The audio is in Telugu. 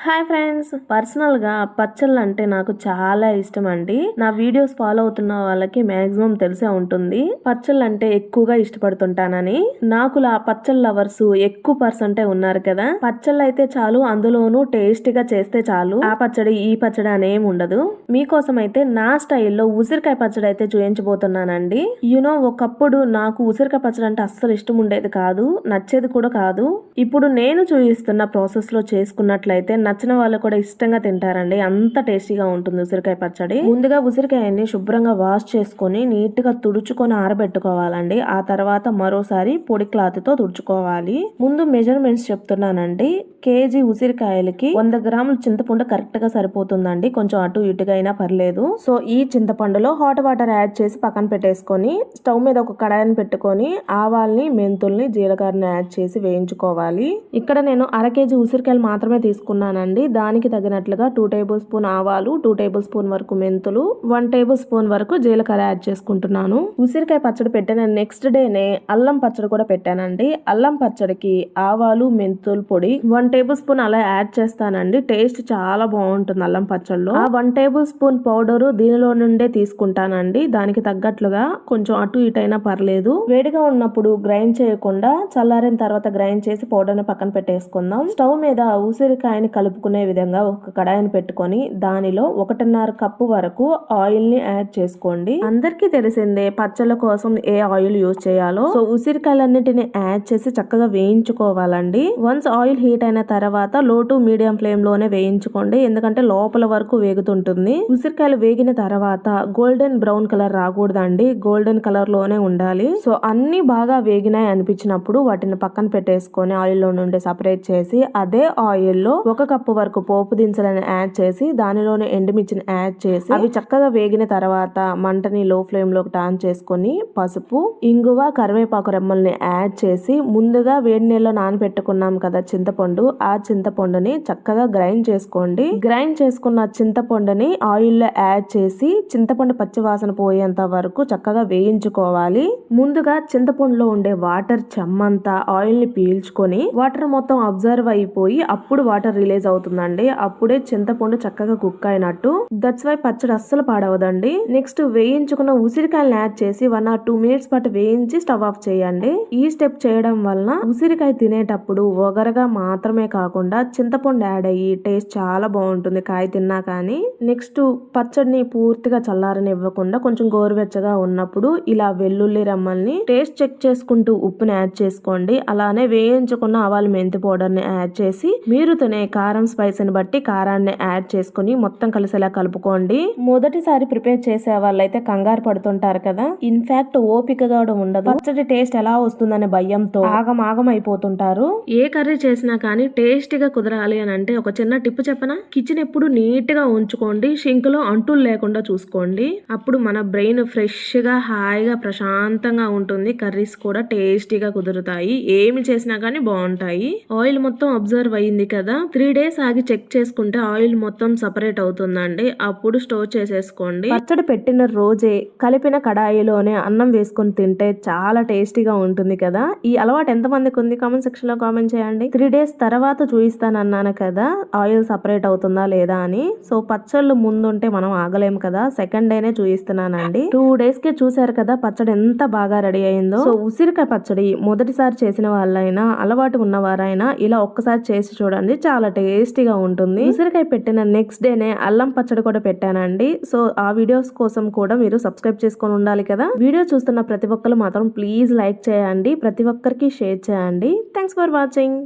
హాయ్ ఫ్రెండ్స్, పర్సనల్ గా పచ్చళ్ళు అంటే నాకు చాలా ఇష్టం అండి. నా వీడియోస్ ఫాలో అవుతున్న వాళ్ళకి మాక్సిమం తెలిసే ఉంటుంది పచ్చళ్ళు అంటే ఎక్కువగా ఇష్టపడుతుంటానని. నాకులా పచ్చళ్ళ లవర్స్ ఎక్కువ పర్సెంటే ఉన్నారు కదా. పచ్చళ్ళు అయితే చాలు, అందులోనూ టేస్టీగా చేస్తే చాలు. ఆ పచ్చడి ఈ పచ్చడి అనేం ఉండదు. మీకోసం అయితే నా స్టైల్లో ఉసిరికాయ పచ్చడి అయితే చూపించబోతున్నానండి. ఒకప్పుడు నాకు ఉసిరికాయ పచ్చడి అంటే అస్సలు ఇష్టం ఉండేది కాదు, నచ్చేది కూడా కాదు. ఇప్పుడు నేను చూపిస్తున్న ప్రాసెస్ లో చేసుకున్నట్లయితే నచ్చిన వాళ్ళు కూడా ఇష్టంగా తింటారండి. అంత టేస్టీగా ఉంటుంది ఉసిరికాయ పచ్చడి. ముందుగా ఉసిరికాయని శుభ్రంగా వాష్ చేసుకొని నీట్ గా తుడుచుకొని ఆరబెట్టుకోవాలండి. ఆ తర్వాత మరోసారి పొడి క్లాత్ తో తుడుచుకోవాలి. ముందు మెజర్మెంట్స్ చెప్తున్నానండి. కేజీ ఉసిరికాయలకి 100 గ్రాముల చింతపండు కరెక్ట్ గా సరిపోతుందండి. కొంచెం అటు ఇటుగా అయినా పర్లేదు. సో ఈ చింతపండులో హాట్ వాటర్ యాడ్ చేసి పక్కన పెట్టేసుకొని స్టవ్ మీద ఒక కడాయిని పెట్టుకొని ఆవాల్ని, మెంతుల్ని, జీలకర్రని యాడ్ చేసి వేయించుకోవాలి. ఇక్కడ నేను అర కేజీ ఉసిరికాయలు మాత్రమే తీసుకున్నాను. దానికి తగినట్లుగా 2 టేబుల్ స్పూన్ ఆవాలు, 2 టేబుల్ స్పూన్ వరకు మెంతులు, 1 టేబుల్ స్పూన్ వరకు జీలకర్ర యాడ్ చేసుకుంటున్నాను. ఉసిరికాయ పచ్చడి పెట్టిన నెక్స్ట్ డేనే అల్లం పచ్చడి కూడా పెట్టానండి. అల్లం పచ్చడికి ఆవాలు, మెంతులు పొడి 1 టేబుల్ స్పూన్ అలా యాడ్ చేస్తానండి. టేస్ట్ చాలా బాగుంటుంది అల్లం పచ్చడిలో. ఆ 1 టేబుల్ స్పూన్ పౌడరు దీనిలో నుండే తీసుకుంటానండి. దానికి తగ్గట్లుగా కొంచెం అటు ఇటు అయినా పర్లేదు. వేడిగా ఉన్నప్పుడు గ్రైండ్ చేయకుండా చల్లారిన తర్వాత గ్రైండ్ చేసి పౌడర్ని పక్కన పెట్టేసుకుందాం. స్టవ్ మీద ఉసిరికాయని కలుపుకునే విధంగా ఒక కడాయిని పెట్టుకొని దానిలో 1.5 కప్పు వరకు ఆయిల్ ని యాడ్ చేసుకోండి. అందరికీ తెలిసిందే పచ్చళ్ళ కోసం ఏ ఆయిల్ యూజ్ చేయాలో. సో ఉసిరికాయలన్నిటిని యాడ్ చేసి చక్కగా వేయించుకోవాలండి. వన్స్ ఆయిల్ హీట్ అయిన తర్వాత లో టు మీడియం ఫ్లేమ్ లోనే వేయించుకోండి, ఎందుకంటే లోపల వరకు వేగుతుంటుంది. ఉసిరికాయలు వేగిన తర్వాత గోల్డెన్ బ్రౌన్ కలర్ రాకూడదండి, గోల్డెన్ కలర్ లోనే ఉండాలి. సో అన్ని బాగా వేగినాయి అనిపించినప్పుడు వాటిని పక్కన పెట్టేసుకొని ఆయిల్ లో నుండి సపరేట్ చేసి అదే ఆయిల్ లో 1 కప్పు వరకు పోపు దినుసులను యాడ్ చేసి దానిలోనే ఎండుమిర్చిని యాడ్ చేసి అవి చక్కగా వేగిన తర్వాత మంటని లో ఫ్లేమ్ లోకి టర్న్ చేసుకొని పసుపు, ఇంగువ, కరివేపాకు రెమ్మల్ని యాడ్ చేసి ముందుగా వేడి నీళ్ళలో నానబెట్టుకున్నాం కదా చింతపండు, ఆ చింతపండుని చక్కగా గ్రైండ్ చేసుకోండి. గ్రైండ్ చేసుకున్న చింతపండుని ఆయిల్ లో యాడ్ చేసి చింతపండు పచ్చివాసన పోయేంత వరకు చక్కగా వేయించుకోవాలి. ముందుగా చింతపండులో ఉండే వాటర్ చెమ్మంతా ఆయిల్ ని పీల్చుకొని వాటర్ మొత్తం అబ్జర్వ్ అయిపోయి అప్పుడు వాటర్ రిలీజ్ అవుతుందండి. అప్పుడే చింతపండు చక్కగా కుక్ అయినట్టు. దట్స్ వై పచ్చడి అస్సలు పాడవదండి. నెక్స్ట్ వేయించుకున్న ఉసిరికాయలు యాడ్ చేసి 1 or 2 మినిట్స్ పాటు వేయించి స్టవ్ ఆఫ్ చేయండి. ఈ స్టెప్ చేయడం వలన ఉసిరికాయ తినేటప్పుడు ఒగరగా మాత్రమే కాకుండా చింతపండు యాడ్ అయ్యి టేస్ట్ చాలా బాగుంటుంది కాయ తిన్నా కానీ. నెక్స్ట్ పచ్చడిని పూర్తిగా చల్లారనివ్వకుండా కొంచెం గోరువెచ్చగా ఉన్నప్పుడు ఇలా వెల్లుల్లి రెమ్మల్ని టేస్ట్ చెక్ చేసుకుంటూ ఉప్పుని యాడ్ చేసుకోండి. అలానే వేయించుకున్న ఆవాలు, మెంతి పౌడర్ ని యాడ్ చేసి మీరు తినే కారం స్పైస్ ని బట్టి కారాన్ని యాడ్ చేసుకుని మొత్తం కలిసేలా కలుపుకోండి. మొదటిసారి ప్రిపేర్ చేసే వాళ్ళైతే కంగారు పడుతుంటారు కదా, ఇన్ఫాక్ట్ ఓపిక కూడా ఉండదు. పచ్చడి టేస్ట్ ఎలా వస్తుందనే భయంతో ఆగం అయిపోతుంటారు. ఏ కర్రీ చేసినా కానీ టేస్టీగా కుదరాలి అని అంటే ఒక చిన్న టిప్ చెప్పనా? కిచెన్ ఎప్పుడు నీట్ గా ఉంచుకోండి, షింక్ లో అంటులు లేకుండా చూసుకోండి. అప్పుడు మన బ్రెయిన్ ఫ్రెష్ గా, హాయిగా, ప్రశాంతంగా ఉంటుంది. కర్రీస్ కూడా టేస్టీగా కుదురుతాయి. ఏమి చేసినా కానీ బాగుంటాయి. ఆయిల్ మొత్తం అబ్జర్వ్ అయ్యింది కదా, 3 days ఆగి చెక్ చేసుకుంటే ఆయిల్ మొత్తం సపరేట్ అవుతుందండి. అప్పుడు స్టోర్ చేసేసుకోండి. పచ్చడి పెట్టిన రోజే కలిపిన కడాయిలోనే అన్నం వేసుకొని తింటే చాలా టేస్టీగా ఉంటుంది కదా. ఈ అలవాటు ఎంత మందికి ఉంది? కామెంట్ సెక్షన్ లో కామెంట్ చేయండి. 3 days తర్వాత చూపిస్తానన్నాను కదా ఆయిల్ సపరేట్ అవుతుందా లేదా అని. సో పచ్చళ్ళు ముందుంటే మనం ఆగలేము కదా, సెకండ్ డేనే చూపిస్తున్నానండి. 2 days కి చూసారు కదా పచ్చడి ఎంత బాగా రెడీ అయిందో. సో ఉసిరికాయ పచ్చడి మొదటిసారి చేసిన వాళ్ళైనా అలవాటు ఉన్నవారైనా ఇలా ఒక్కసారి చేసి చూడండి, చాలా టేస్టీగా ఉంటుంది. ఉసిరికాయ పెట్టిన నెక్స్ట్ డేనే అల్లం పచ్చడి కూడా పెట్టానండి. సో ఆ వీడియోస్ కోసం కూడా మీరు సబ్స్క్రైబ్ చేసుకొని ఉండాలి కదా. వీడియో చూస్తున్న ప్రతి ఒక్కరు మాత్రం ప్లీజ్ లైక్ చేయండి, ప్రతి ఒక్కరికి షేర్ చేయండి. Thanks for watching.